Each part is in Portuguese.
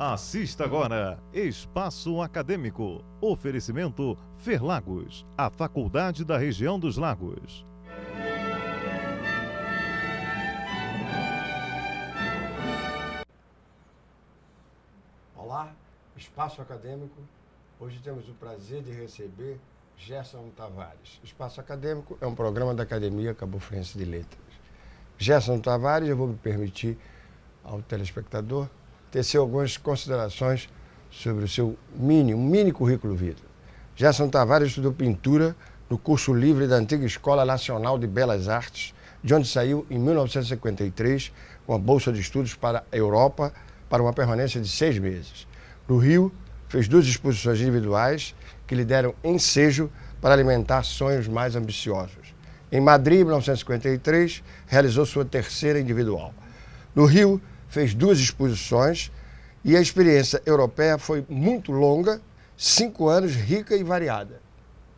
Assista agora Espaço Acadêmico. Oferecimento Ferlagos, a Faculdade da Região dos Lagos. Olá, Espaço Acadêmico. Hoje temos o prazer de receber Gerson Tavares. Espaço Acadêmico é um programa da Academia Cabo Friense de Letras. Gerson Tavares, eu vou me permitir ao telespectador tecer algumas considerações sobre o seu mini currículo vitae. Gerson Tavares estudou pintura no curso livre da antiga Escola Nacional de Belas Artes, de onde saiu em 1953 com a bolsa de estudos para a Europa para uma permanência de 6 meses. No Rio, fez 2 exposições individuais que lhe deram ensejo para alimentar sonhos mais ambiciosos. Em Madrid, em 1953, realizou sua terceira individual. No Rio, fez 2 exposições e a experiência europeia foi muito longa, 5 anos, rica e variada.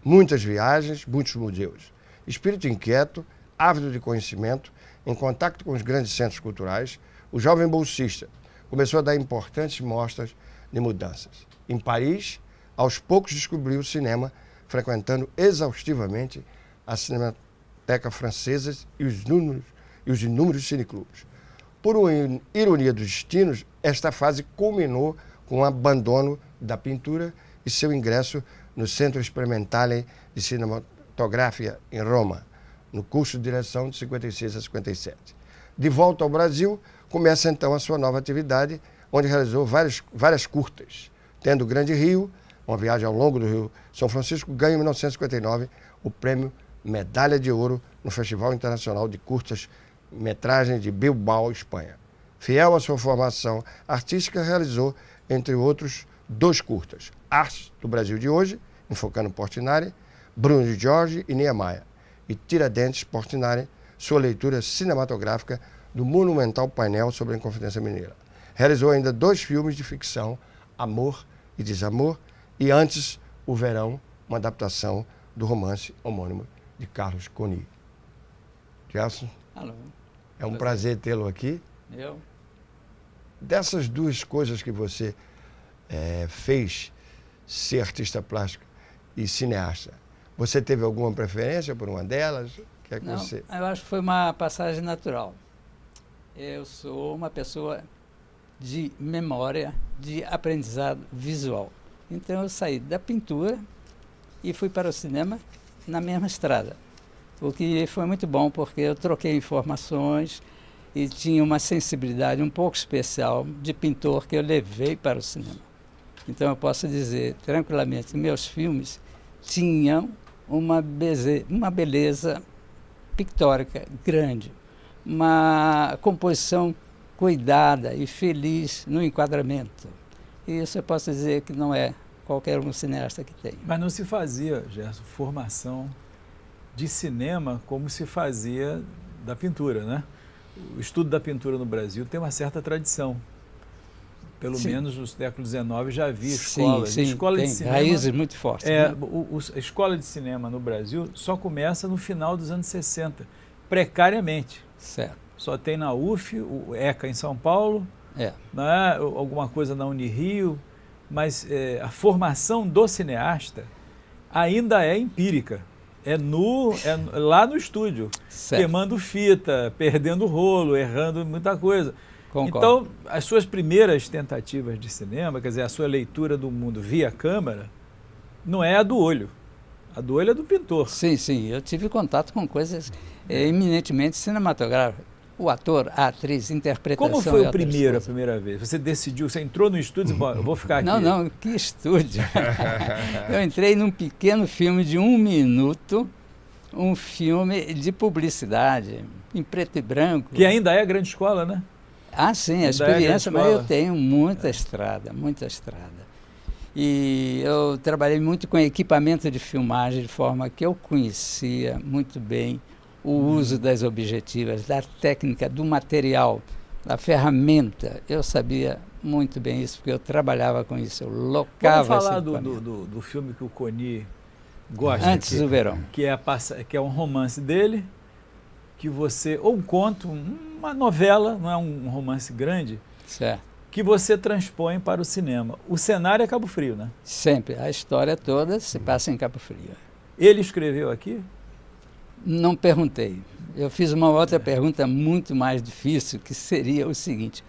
Muitas viagens, muitos museus. Espírito inquieto, ávido de conhecimento, em contato com os grandes centros culturais, o jovem bolsista começou a dar importantes mostras de mudanças. Em Paris, aos poucos descobriu o cinema, frequentando exaustivamente a Cinemateca Francesa e os inúmeros cineclubes. Por uma ironia dos destinos, esta fase culminou com o abandono da pintura e seu ingresso no Centro Sperimentale di Cinematografia, em Roma, no curso de direção de 56 a 57. De volta ao Brasil, começa então a sua nova atividade, onde realizou várias curtas, tendo o Grande Rio, uma viagem ao longo do Rio São Francisco, ganha em 1959 o prêmio Medalha de Ouro no Festival Internacional de Curtas Metragem de Bilbao, Espanha. Fiel à sua formação artística, realizou, entre outros, 2 curtas, Arte do Brasil de Hoje, enfocando Portinari, Bruno de Jorge e Niemeyer, e Tiradentes Portinari, sua leitura cinematográfica do monumental painel sobre a Inconfidência Mineira. Realizou ainda 2 filmes de ficção, Amor e Desamor, e Antes, o Verão, uma adaptação do romance homônimo de Carlos Coni. Gerson? Alô. É um prazer tê-lo aqui. Eu? Dessas 2 coisas que você fez, ser artista plástico e cineasta, você teve alguma preferência por uma delas? Que é que Não, você... eu acho que foi uma passagem natural. Eu sou uma pessoa de memória, de aprendizado visual. Então eu saí da pintura e fui para o cinema na mesma estrada. O que foi muito bom, porque eu troquei informações e tinha uma sensibilidade um pouco especial de pintor que eu levei para o cinema. Então eu posso dizer tranquilamente que meus filmes tinham uma beleza pictórica grande, uma composição cuidada e feliz no enquadramento. E isso eu posso dizer que não é qualquer um cineasta que tem. Mas não se fazia, Gerson, formação de cinema como se fazia da pintura, né? O estudo da pintura no Brasil tem uma certa tradição. Pelo menos no século XIX já havia escolas. Sim, escola tem de cinema, raízes muito fortes. né? A escola de cinema no Brasil só começa no final dos anos 60, precariamente. Certo. Só tem na UF, o ECA em São Paulo, né? Alguma coisa na Unirio, mas a formação do cineasta ainda é empírica. É lá no estúdio, certo. Queimando fita, perdendo rolo, errando muita coisa. Concordo. Então, as suas primeiras tentativas de cinema, quer dizer, a sua leitura do mundo via câmera, não é a do olho. A do olho é do pintor. Sim, eu tive contato com coisas eminentemente cinematográficas. O ator, a atriz, interpretação... Como foi a primeira vez? Você decidiu, você entrou no estúdio e disse, eu vou ficar aqui. Não, que estúdio. Eu entrei num pequeno filme de 1 minuto, um filme de publicidade, em preto e branco. Que ainda é a grande escola, né? Ah, sim, a experiência, mas eu tenho muita estrada. E eu trabalhei muito com equipamento de filmagem, de forma que eu conhecia muito bem o uso das objetivas, da técnica, do material, da ferramenta. Eu sabia muito bem isso, porque eu trabalhava com isso, eu locava. Vamos falar do filme que o Coni gosta. Antes do Verão. Que é um romance dele, que você, ou um conto, uma novela, não é um romance grande, Certo. que você transpõe para o cinema. O cenário é Cabo Frio, né? Sempre. A história toda se passa em Cabo Frio. Ele escreveu aqui? Não perguntei. Eu fiz uma outra pergunta muito mais difícil, que seria o seguinte: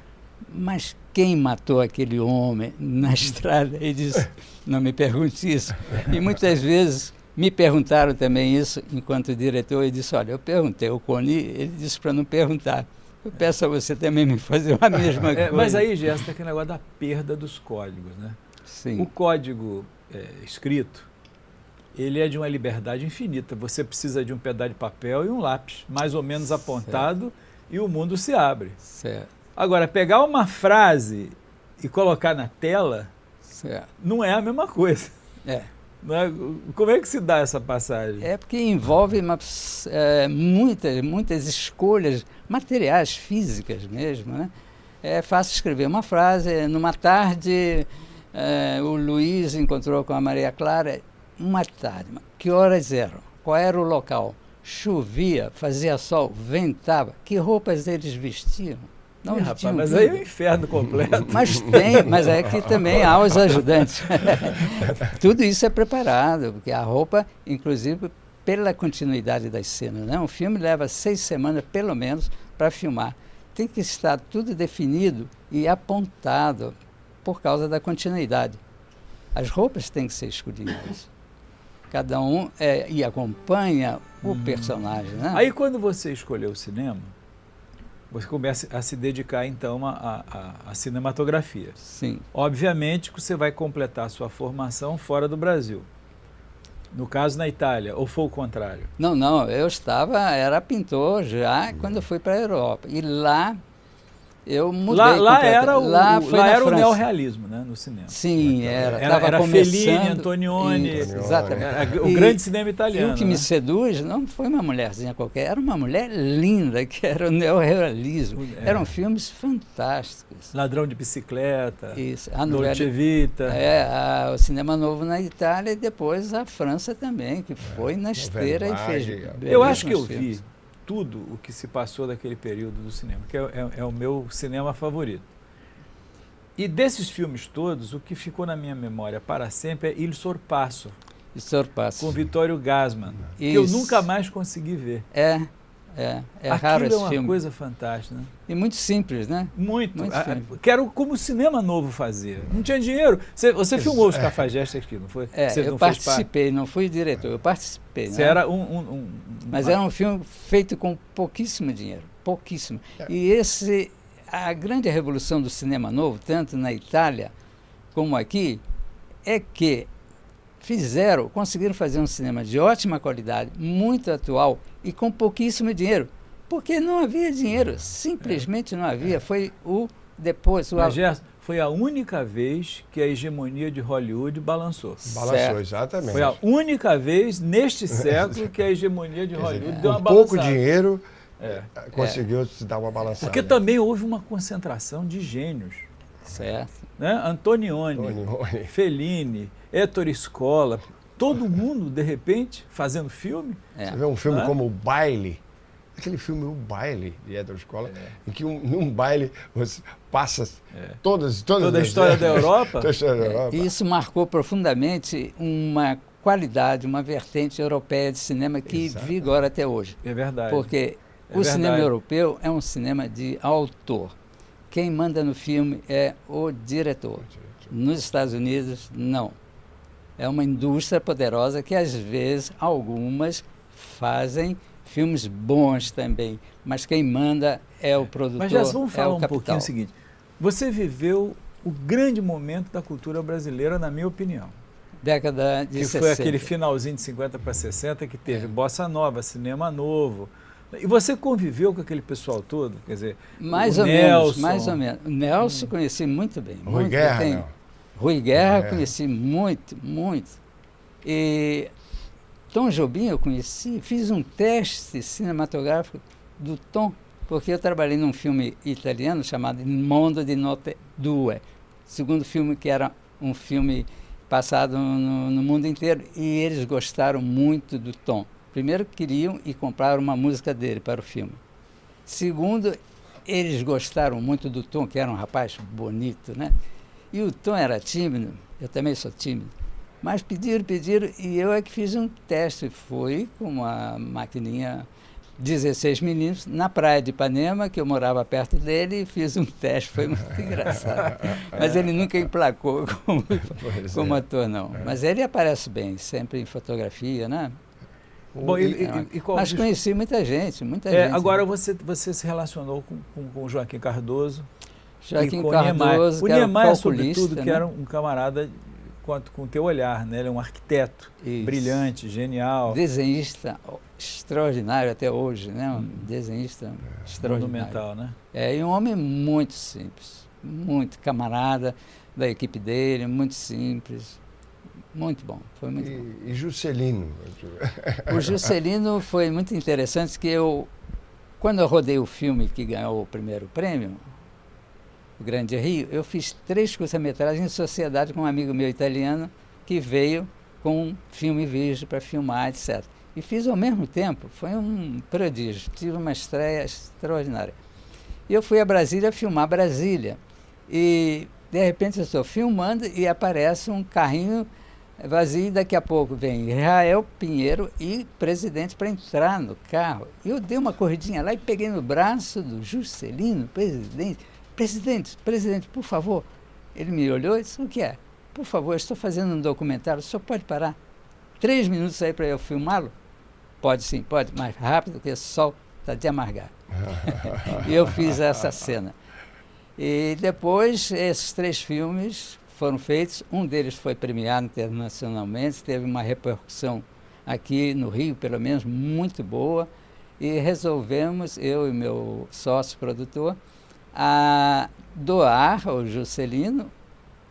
mas quem matou aquele homem na estrada? Ele disse, não me pergunte isso. E muitas vezes me perguntaram também isso, enquanto diretor, e disse, olha, eu perguntei ao Coni, ele disse para não perguntar. Eu peço a você também me fazer a mesma coisa. Mas aí, Gerson, tem aquele negócio da perda dos códigos, né? Sim. O código escrito, ele é de uma liberdade infinita. Você precisa de um pedaço de papel e um lápis, mais ou menos apontado, e o mundo se abre. Certo. Agora, pegar uma frase e colocar na tela, Certo. não é a mesma coisa. É. Não é? Como é que se dá essa passagem? É porque envolve muitas escolhas materiais, físicas mesmo, né? É fácil escrever uma frase. Numa tarde, o Luiz encontrou com a Maria Clara. Uma tarde. Que horas eram? Qual era o local? Chovia, fazia sol, ventava. Que roupas eles vestiam? Não, rapaz, mas aí é o inferno completo. Mas é que também há os ajudantes. Tudo isso é preparado, porque a roupa, inclusive, pela continuidade das cenas, né? Um filme leva 6 semanas, pelo menos, para filmar. Tem que estar tudo definido e apontado por causa da continuidade. As roupas têm que ser escolhidas. Cada um e acompanha o personagem, né? Aí, quando você escolheu o cinema, você começa a se dedicar, então, à cinematografia. Sim. Obviamente que você vai completar a sua formação fora do Brasil. No caso, na Itália, ou foi o contrário? Não, eu era pintor já quando eu fui para a Europa. E lá eu mudei lá era o França. neorrealismo, né, no cinema. Sim, era. Era Fellini, Antonioni, exatamente. Era o grande cinema italiano. E o que me seduz não foi uma mulherzinha qualquer, era uma mulher linda, que era o neorrealismo. Eram filmes fantásticos. Ladrão de Bicicleta, Isso. Dolce Vita. O cinema novo na Itália e depois a França também, que foi na esteira e fez. Eu acho que eu vi tudo o que se passou daquele período do cinema, que é o meu cinema favorito. E desses filmes todos, o que ficou na minha memória para sempre é Il Sorpasso, com Vittorio Gassman, que eu nunca mais consegui ver. É raro esse filme. Aquilo é uma coisa fantástica, né? E muito simples, né? Muito simples. Que era como o cinema novo fazia. Não tinha dinheiro. Você filmou os Cafajestes aqui, não foi? Eu participei, não fui diretor, eu participei. Você era Mas era um filme feito com pouquíssimo dinheiro, pouquíssimo. E a grande revolução do cinema novo, tanto na Itália como aqui, é que conseguiram fazer um cinema de ótima qualidade, muito atual e com pouquíssimo dinheiro, porque não havia dinheiro, simplesmente não havia. Foi foi a única vez que a hegemonia de Hollywood balançou. Balançou, exatamente. Foi a única vez neste século que a hegemonia de Hollywood deu uma balançada. Com pouco dinheiro, conseguiu se dar uma balançada. Porque também houve uma concentração de gênios. Certo. Né? Antonioni, Fellini, Ettore Scola, todo mundo, de repente, fazendo filme. Você vê um filme como O Baile, aquele filme O Baile, de Ettore Scola, em que num baile você passa toda a história da Europa. E isso marcou profundamente uma qualidade, uma vertente europeia de cinema que vigora até hoje. É verdade. Porque o cinema europeu é um cinema de autor. Quem manda no filme é o diretor. Nos Estados Unidos, não. É uma indústria poderosa que, às vezes, algumas fazem filmes bons também, mas quem manda é o produtor, mas já vamos falar um pouquinho o seguinte. Você viveu o grande momento da cultura brasileira, na minha opinião. Década de 60. Que foi aquele finalzinho de 50 para 60, que teve Bossa Nova, Cinema Novo. E você conviveu com aquele pessoal todo? Quer dizer, mais ou menos. O Nelson conheci muito bem. Rui Guerra, Rui Guerra conheci muito. E Tom Jobim eu conheci, fiz um teste cinematográfico do Tom, porque eu trabalhei num filme italiano chamado Il Mondo di Notte Due, segundo filme que era um filme passado no mundo inteiro, e eles gostaram muito do Tom. Primeiro, queriam e compraram uma música dele para o filme. Segundo, eles gostaram muito do Tom, que era um rapaz bonito, né? E o Tom era tímido, eu também sou tímido. Mas pediram, e eu é que fiz um teste. Fui com uma maquininha 16 milímetros na praia de Ipanema, que eu morava perto dele, e fiz um teste. Foi muito engraçado. Mas ele nunca emplacou como ator, não. Mas ele aparece bem, sempre em fotografia, né? Bom, Mas conheci muita gente, Agora você se relacionou com o Joaquim Cardoso. Joaquim Cardoso, o que era Niemeyer, calculista, sobretudo, né? que era um camarada com o teu olhar, né? Ele é um arquiteto brilhante, genial. Desenhista extraordinário até hoje, né? Um desenhista extraordinário. Monumental, né? E um homem muito simples, muito camarada da equipe dele, muito simples, muito bom, foi muito bom. E Juscelino? O Juscelino foi muito interessante, que quando eu rodei o filme que ganhou o primeiro prêmio, o Grande Rio, eu fiz 3 curta-metragens em sociedade com um amigo meu italiano que veio com um filme virgem para filmar, etc. E fiz ao mesmo tempo, foi um prodígio, tive uma estreia extraordinária. E eu fui a Brasília filmar Brasília. E, de repente, eu estou filmando e aparece um carrinho vazio, e daqui a pouco vem Israel Pinheiro e presidente para entrar no carro. E eu dei uma corridinha lá e peguei no braço do Juscelino, Presidente, por favor. Ele me olhou e disse: o que é? Por favor, eu estou fazendo um documentário, o senhor pode parar 3 minutos aí para eu filmá-lo? Pode sim, pode, mais rápido, porque o sol está de amargar. E eu fiz essa cena. E depois, esses 3 filmes foram feitos, um deles foi premiado internacionalmente, teve uma repercussão aqui no Rio, pelo menos, muito boa, e resolvemos, eu e meu sócio produtor, a doar ao Juscelino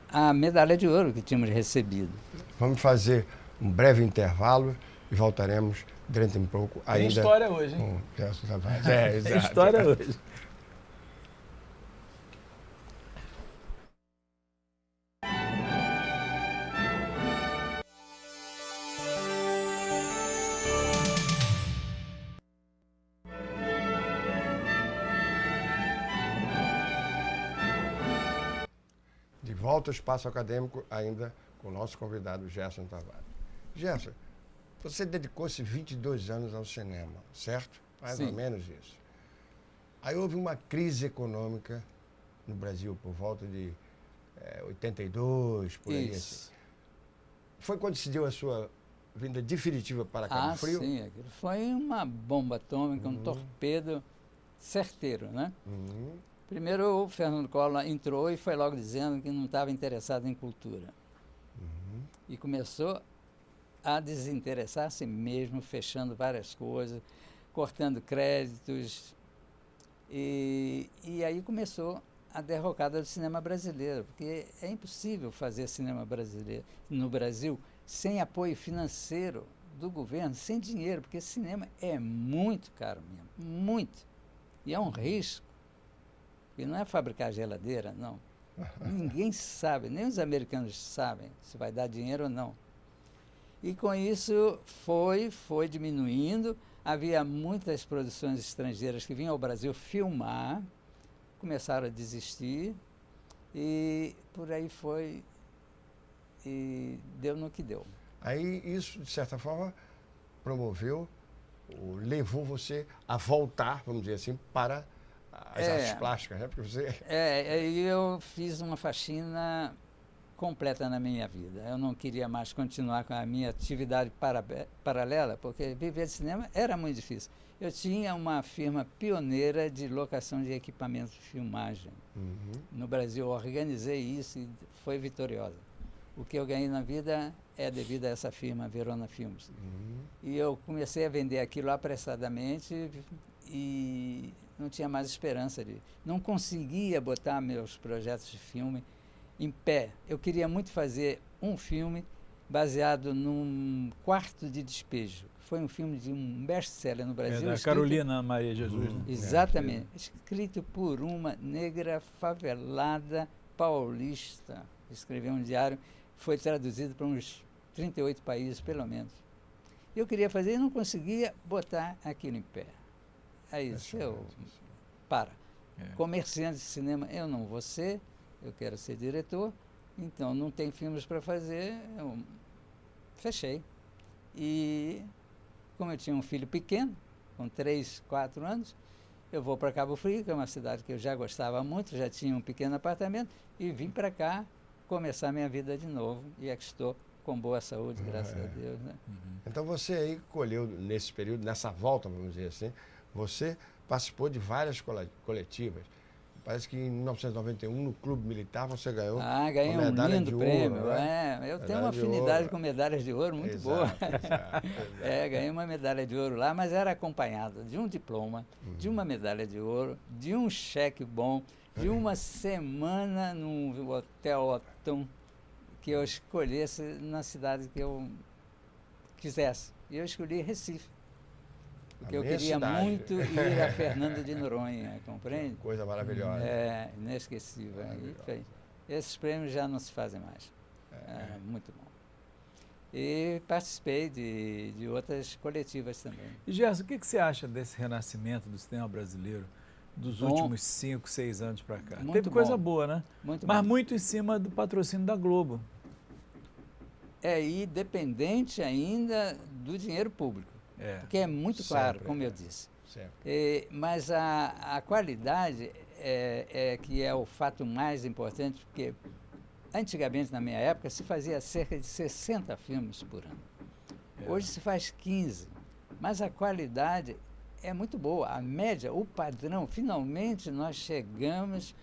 a medalha de ouro que tínhamos recebido. Vamos fazer um breve intervalo e voltaremos dentro de um pouco ainda. Tem história hoje, hein? Gerson Tavares. Tem história hoje. De volta ao Espaço Acadêmico, ainda com o nosso convidado, Gerson Tavares. Gerson, você dedicou-se 22 anos ao cinema, certo? Mais Sim. ou menos isso. Aí houve uma crise econômica no Brasil por volta de 82, por aí. Isso. Assim. Foi quando se deu a sua vinda definitiva para Cabo Frio? Sim, aquilo foi uma bomba atômica, um torpedo certeiro, né? Primeiro o Fernando Collor entrou e foi logo dizendo que não estava interessado em cultura. E começou a desinteressar-se mesmo, fechando várias coisas, cortando créditos. E aí começou a derrocada do cinema brasileiro, porque é impossível fazer cinema brasileiro no Brasil sem apoio financeiro do governo, sem dinheiro, porque cinema é muito caro mesmo, muito. E é um risco. E não é fabricar geladeira, não. Ninguém sabe, nem os americanos sabem se vai dar dinheiro ou não. E com isso foi diminuindo. Havia muitas produções estrangeiras que vinham ao Brasil filmar, começaram a desistir, e por aí foi, e deu no que deu. Aí isso, de certa forma, promoveu, ou levou você a voltar, vamos dizer assim, para as artes plásticas, né? Porque você... Aí eu fiz uma faxina completa na minha vida. Eu não queria mais continuar com a minha atividade paralela, porque viver de cinema era muito difícil. Eu tinha uma firma pioneira de locação de equipamentos de filmagem. No Brasil, eu organizei isso e foi vitoriosa. O que eu ganhei na vida é devido a essa firma, Verona Filmes. E eu comecei a vender aquilo apressadamente e não tinha mais esperança de... Não conseguia botar meus projetos de filme em pé. Eu queria muito fazer um filme baseado num quarto de despejo. Foi um filme de um best-seller no Brasil. Da Carolina Maria Jesus, né? Exatamente. Escrito por uma negra favelada paulista. Escreveu um diário, foi traduzido para uns 38 países, pelo menos. Eu queria fazer e não conseguia botar aquilo em pé. Aí disse, para. Comerciante de cinema eu não vou ser, eu quero ser diretor, então não tem filmes para fazer, eu fechei. E como eu tinha um filho pequeno, com 3, 4 anos, eu vou para Cabo Frio, que é uma cidade que eu já gostava muito, já tinha um pequeno apartamento, e vim para cá começar minha vida de novo, e aqui estou com boa saúde, graças a Deus. Né? Então você aí colheu nesse período, nessa volta, vamos dizer assim, você participou de várias coletivas. Parece que em 1991, no Clube Militar, você ganhou ganhei uma um medalha lindo de prêmio. ouro, né? Eu tenho uma afinidade com medalhas de ouro muito boa. Exato. Ganhei uma medalha de ouro lá, mas era acompanhada de um diploma, de uma medalha de ouro, de um cheque bom, de uma semana num hotel Otom que eu escolhesse na cidade que eu quisesse. E eu escolhi Recife. Porque eu queria muito ir a Fernando de Noronha, compreende? Coisa maravilhosa. Inesquecível. Esses prêmios já não se fazem mais. Muito bom. E participei de outras coletivas também. E Gerson, o que você acha desse renascimento do cinema brasileiro dos últimos 5, 6 anos para cá? Teve coisa boa, né? Mas muito em cima do patrocínio da Globo. E dependente ainda do dinheiro público. Porque é muito claro, como eu disse. Mas a qualidade que é o fato mais importante, porque antigamente, na minha época, se fazia cerca de 60 filmes por ano. Hoje se faz 15, mas a qualidade é muito boa. A média, o padrão, finalmente nós chegamos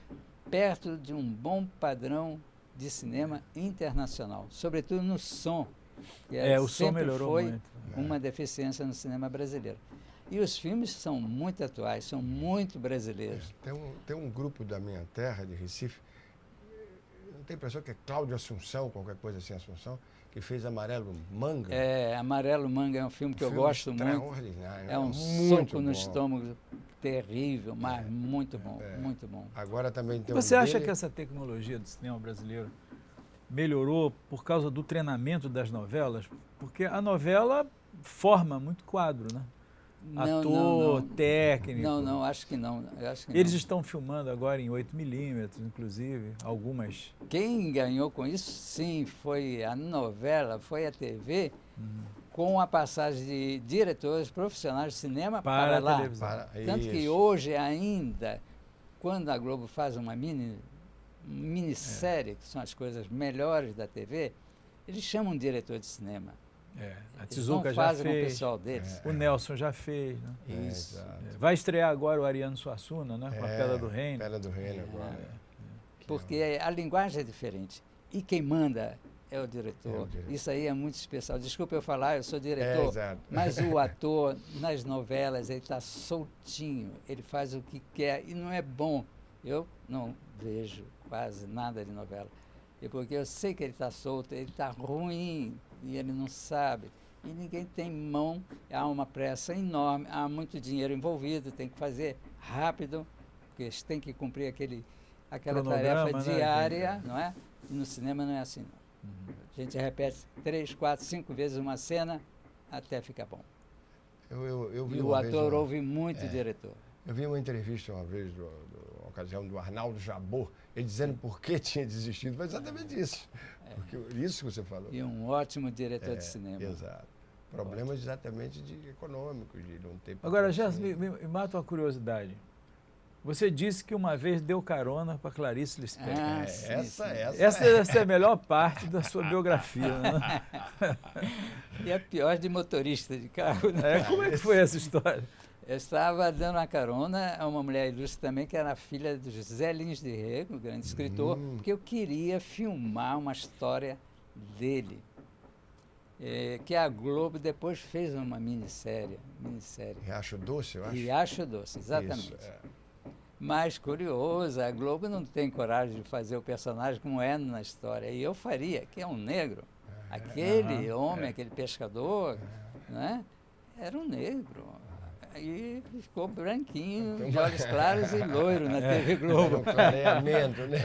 perto de um bom padrão de cinema internacional, sobretudo no som. O som melhorou muito. Uma deficiência no cinema brasileiro. E os filmes são muito atuais, são muito brasileiros. Tem um grupo da minha terra, de Recife, não tem impressão que é Cláudio Assunção, qualquer coisa assim, Assunção, que fez Amarelo Manga. Amarelo Manga é um filme que eu gosto muito. É um soco no estômago terrível, mas muito bom, muito bom. Agora também tem Você acha que essa tecnologia do cinema brasileiro melhorou por causa do treinamento das novelas? Porque a novela forma muito quadro, né? Ator, técnico. Não, acho que não. Eles estão filmando agora em 8mm, inclusive, algumas. Quem ganhou com isso, sim, foi a novela, foi a TV, com a passagem de diretores profissionais de cinema para lá. Televisão. Tanto que hoje ainda, quando a Globo faz uma minissérie, que são as coisas melhores da TV, eles chamam um diretor de cinema. A Tizuka já fez, com o pessoal deles. O Nelson já fez. Né? Isso. Vai estrear agora o Ariano Suassuna, né? Com a Pedra do Reino. Pedra do Reino agora. Porque a linguagem é diferente. E quem manda é o diretor. Isso aí é muito especial. Desculpa eu falar, eu sou diretor, mas o ator, nas novelas, ele está soltinho, ele faz o que quer e não é bom. Eu não vejo quase nada de novela. Porque eu sei que ele está solto, ele está ruim e ele não sabe. E ninguém tem mão, há uma pressa enorme, há muito dinheiro envolvido, tem que fazer rápido, porque eles têm que cumprir aquela tarefa diária, né? Não é? E no cinema não é assim, não. A gente repete 3, 4, 5 vezes uma cena até ficar bom. Eu vi e o ator ouve muito o diretor. Eu vi uma entrevista uma vez, uma ocasião, do Arnaldo Jabor, ele dizendo por que tinha desistido. Foi exatamente isso. Porque isso que você falou. E um ótimo diretor de cinema. Exato. Problemas exatamente econômicos, de não ter... Agora, Gerson, me mata uma curiosidade. Você disse que uma vez deu carona para Clarice Lispector. Essa deve ser a melhor parte da sua biografia, né? E a pior de motorista de carro. Né? Como é que foi essa história? Eu estava dando uma carona a uma mulher ilustre também, que era filha do José Lins de Rego, um grande escritor, porque eu queria filmar uma história dele, que a Globo depois fez uma minissérie. Riacho Doce, eu acho? Riacho Doce, exatamente. Isso, Mas, curioso, a Globo não tem coragem de fazer o personagem como é na história. E eu faria, que é um negro. Aquele homem, aquele pescador, né, era um negro. Aí ficou branquinho, de olhos claros e loiro na TV Globo. Um clareamento, né?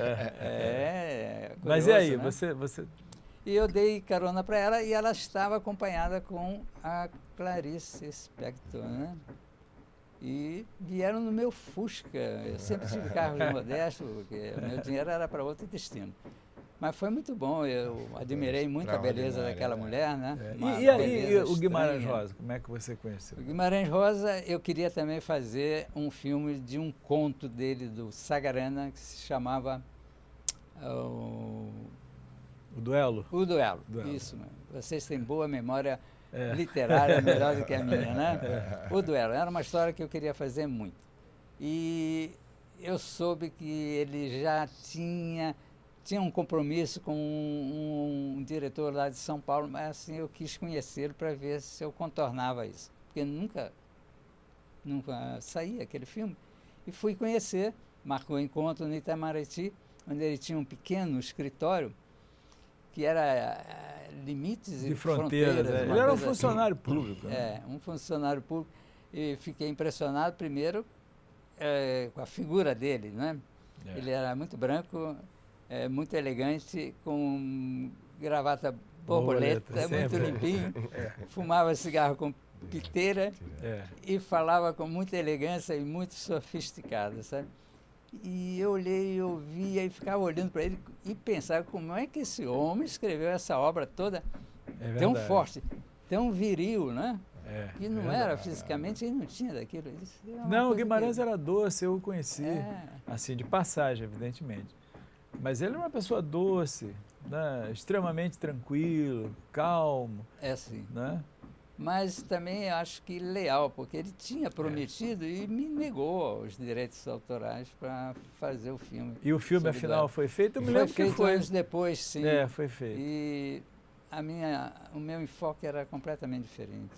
Curioso, mas e aí, né? você... E eu dei carona para ela e ela estava acompanhada com a Clarice Lispector, né? E vieram no meu Fusca. Eu sempre tive carros modestos, porque o meu dinheiro era para outro destino. Mas foi muito bom, eu admirei muito a beleza daquela mulher, né? E aí, o Guimarães Rosa, como é que você conheceu? O Guimarães Rosa, eu queria também fazer um filme de um conto dele, do Sagarana, que se chamava O Duelo? O Duelo. Isso, vocês têm boa memória literária, melhor do que a minha, né? O Duelo, era uma história que eu queria fazer muito. E eu soube que ele já tinha um compromisso com um diretor lá de São Paulo, mas assim, eu quis conhecê-lo para ver se eu contornava isso, porque nunca saía aquele filme. E fui conhecer, marcou encontro no Itamaraty, onde ele tinha um pequeno escritório, que era Limites de e Fronteiras. Ele era um funcionário público. Um funcionário público, e fiquei impressionado primeiro com a figura dele, né? Ele era muito branco, muito elegante, com gravata borboleta, muito limpinho, fumava cigarro com piteira e falava com muita elegância e muito sofisticado, sabe? E eu olhei, eu via e ficava olhando para ele e pensava como é que esse homem escreveu essa obra toda tão forte, tão viril, né? Que não era fisicamente, ele não tinha daquilo. Não, o Guimarães era doce, eu o conheci, assim, de passagem, evidentemente. Mas ele é uma pessoa doce, né? Extremamente tranquilo, calmo. Sim. Né? Mas também acho que leal, porque ele tinha prometido e me negou os direitos autorais para fazer o filme. E o filme, afinal, foi feito? Eu me lembro que foi. Anos depois, sim. Foi feito. E o meu enfoque era completamente diferente.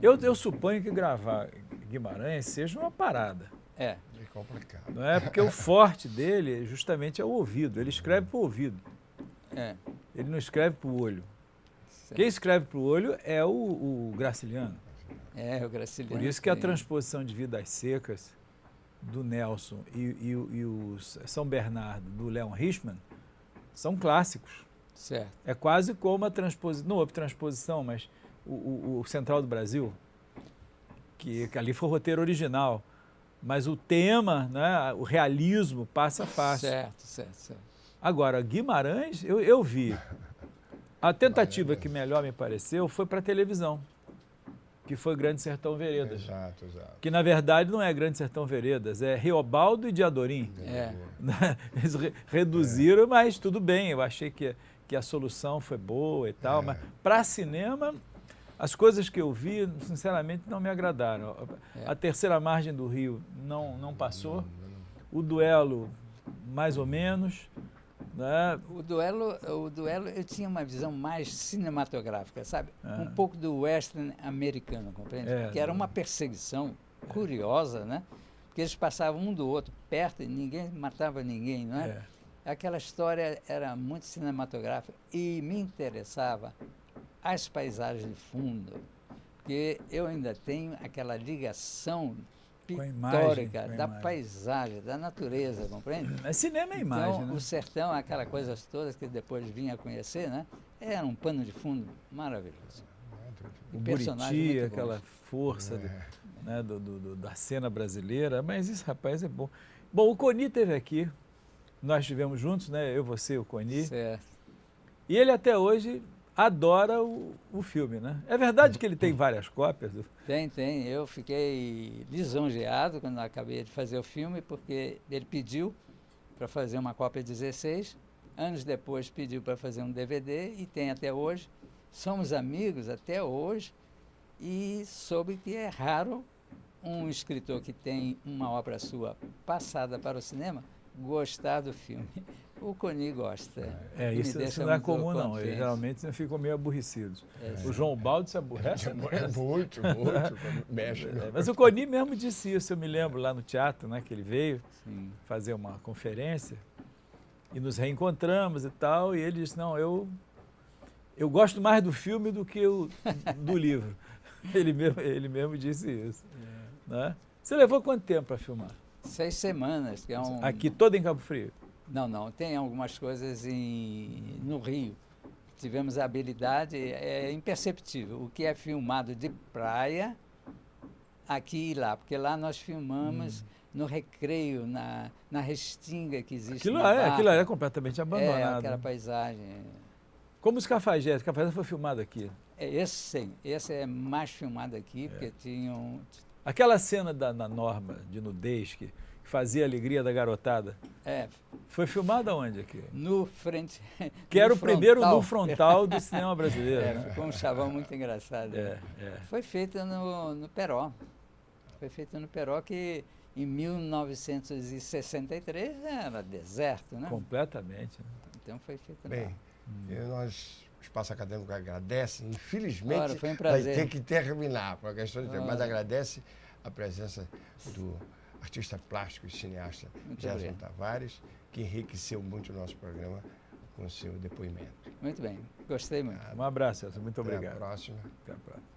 Eu suponho que gravar Guimarães seja uma parada. É complicado. Não é? Porque o forte dele justamente é o ouvido. Ele escreve para o ouvido. Ele não escreve para o olho. Certo. Quem escreve para o olho é o Graciliano. O Graciliano. Por isso que a transposição de Vidas Secas do Nelson e o São Bernardo do Leon Richman são clássicos. Certo. É quase como a transposição, não houve transposição, mas o Central do Brasil, que ali foi o roteiro original, mas o tema, né, o realismo passa fácil. Certo. Agora, Guimarães, eu vi. A tentativa que melhor me pareceu foi para a televisão, que foi Grande Sertão Veredas. Exato. Que, na verdade, não é Grande Sertão Veredas, é Riobaldo e Diadorim. Eles reduziram, mas tudo bem, eu achei que a solução foi boa e tal, mas para cinema, as coisas que eu vi, sinceramente, não me agradaram. A Terceira Margem do Rio não passou, o Duelo, mais ou menos. Né? O duelo, eu tinha uma visão mais cinematográfica, sabe? Um pouco do western americano, compreende? Que era uma perseguição curiosa, né? Porque eles passavam um do outro perto e ninguém matava ninguém, não é? Aquela história era muito cinematográfica e me interessava as paisagens de fundo, porque eu ainda tenho aquela ligação pictórica da paisagem, da natureza, compreende? Mas cinema é imagem, então, né? O sertão, aquelas coisas todas que depois vinha a conhecer, né? Era um pano de fundo maravilhoso. O Buriti, aquela força né, da cena brasileira, mas isso, rapaz, é bom. Bom, o Coni esteve aqui, nós estivemos juntos, né? Eu, você, o Coni. Certo. E ele até hoje adora o filme, né? É verdade que ele tem várias cópias? Tem. Eu fiquei lisonjeado quando acabei de fazer o filme, porque ele pediu para fazer uma cópia 16, anos depois pediu para fazer um DVD e tem até hoje. Somos amigos até hoje e soube que é raro um escritor que tem uma obra sua passada para o cinema gostar do filme. O Coni gosta. Isso não é comum, não. Eles geralmente ficam meio aborrecidos. O João Baldo se aborrece? Muito. Mexe. Mas o Coni mesmo disse isso. Eu me lembro lá no teatro, né, que ele veio fazer uma conferência e nos reencontramos e tal. E ele disse, não, eu gosto mais do filme do que do livro. Ele mesmo disse isso. Né? Você levou quanto tempo para filmar? 6 semanas. Que é Aqui todo em Cabo Frio? Não. Tem algumas coisas no Rio. Tivemos a habilidade, é imperceptível. O que é filmado de praia, aqui e lá, porque lá nós filmamos no Recreio, na restinga que existe Aquilo na Barra. aquilo é completamente abandonado. Aquela paisagem. Como os Cafajestes. O Cafajeste foi filmado aqui. Esse sim, esse é mais filmado aqui, porque tinham... Aquela cena da Norma, de nudez, que fazia a alegria da garotada, foi filmada onde aqui? No frente... Que era o primeiro frontal. no frontal do cinema brasileiro. Né? Ficou um chavão muito engraçado. Foi feito no Peró. Foi feito no Peró, que em 1963 era deserto, né? Completamente. Né? Então foi feito Bem, lá. nós, o Espaço Acadêmico agradece, infelizmente Ora, foi um vai prazer. ter que terminar por questão de tempo, mas agradece a presença do artista plástico e cineasta Muito Gerson obrigado. Tavares, que enriqueceu muito o nosso programa com o seu depoimento. Muito bem, gostei muito. Um abraço, Celso. Muito Até obrigado. a próxima. Até a próxima.